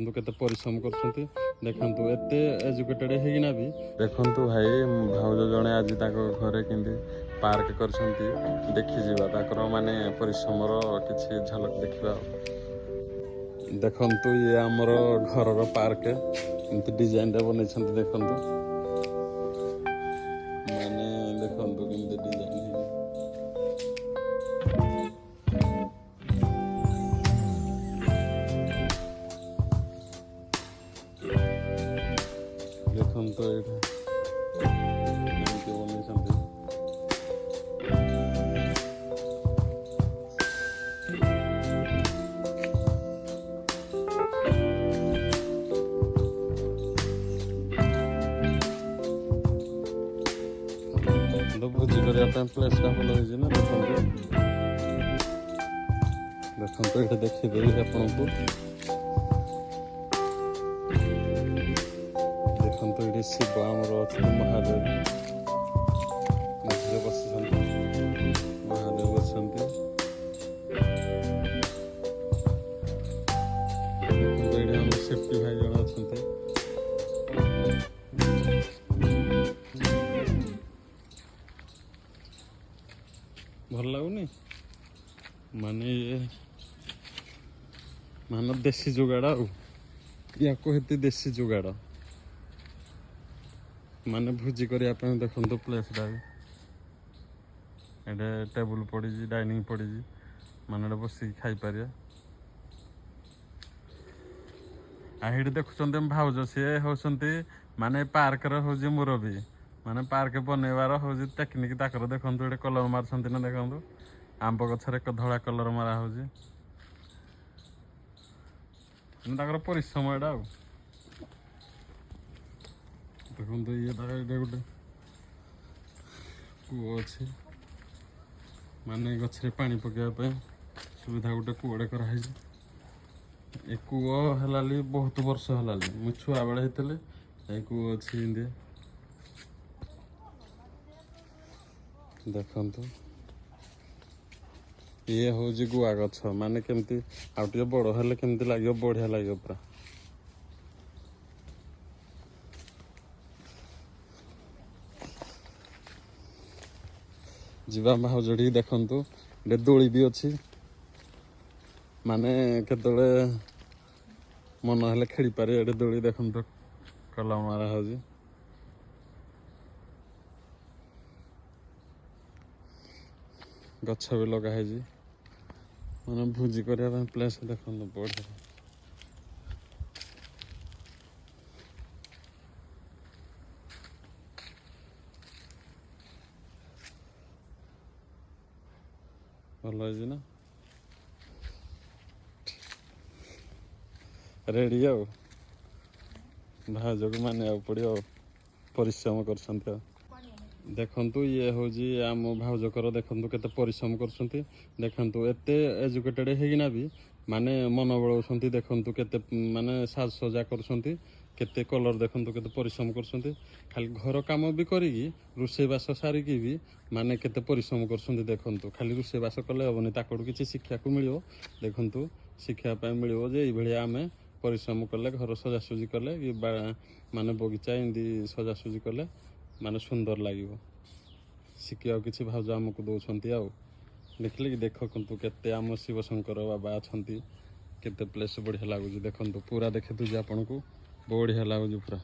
केते परिश्रम करछंती देखंतु एते एजुकेटेड हेगिना भी देखंतु भाई भाउज जणे आज ताको घरे किंदी पार्क करछंती देखि जिबा ताकर माने परिश्रमर किछि झलक देखिबा देखंतु ये हमर घरर पार्क इंत डिजाइन रे बनै देखंतु माने देखंतु किंदी डिजाइन देखंतु एटा एमती बनै भोजी करने प्लेसटा भल हो देखो ये देखीदेवी आपन को देखो ये शिव आमर अच्छा महादेव मध्य बस महादेव बसंत सेफ्टी भाई जन अच्छा भल लगुनि माने मान देसी जुगाड़ या हेती देसी जुगाड़ माने भोजी करने देखो प्लेसटा ये टेबुल पड़ी डाइनिंग पड़ी माने बस खाई पारे आहिड देखुं भाउज सी होती माने पार्क हूँ मुरबी माने पार्क बनैबार हूँ टेक्निक ताकर देखो ये कलर मार्च ना देखो आंब गछरे धड़ा कलर मारा हो परिश्रम एटा देखो ये गोटे कूଅ अच्छे माने गछरे पानी पकाइबा सुविधा गोटे कूअटे कराई ए कूଅ हलाली बहुत वर्ष हलाली मु छुआ बेले होते ये कूଅ अच्छी देखंतु ये हूँ गुआ गछ माने केमती आउ बड़ हेले केमती लगे बढ़िया लगे पूरा जीवा भाउजड़ी देखंतु ये दोली भी अच्छी माने केतले मन हेले खेली पारे ये दोली देखंतु कलम मारा हो गछ भी लगा है मैंने भोजी करने प्लेस देखो बढ़िया भल ना रेडी आओ भाज को मानिया पड़ो परिश्रम कर देखंतु ये हूँ आम भाउजकर देखंतु केते परिश्रम करछंती देखंतु एते एजुकेटेड हेगिना भी माने मन बळौछंती देखंतु केते माने साज सजा करछंती केते कलर देखंतु केते परिश्रम करछंती खाली घर काम भी करिकी रुसे बास सारिकी भी माने केते परिश्रम करछंती देखंतु खाली रुसे बास कले हबनी ताकड़ू किछि शिक्षा को मिलियो देखंतु शिक्षा पय मिलियो जे ई भलिया आमे परिश्रम कले घर सजासुजी कले कि माने बगीचा इंदी सजासुजी कले माने सुंदर लगे शिखा किसी भाउज आमको दौरान आउ देखिले कि देख केते आम शिव शंकर बाबा अच्छा केते प्लेस बढ़िया लगुच देखो पूरा देखी दूसरी आपन को बढ़िया लगुच पूरा।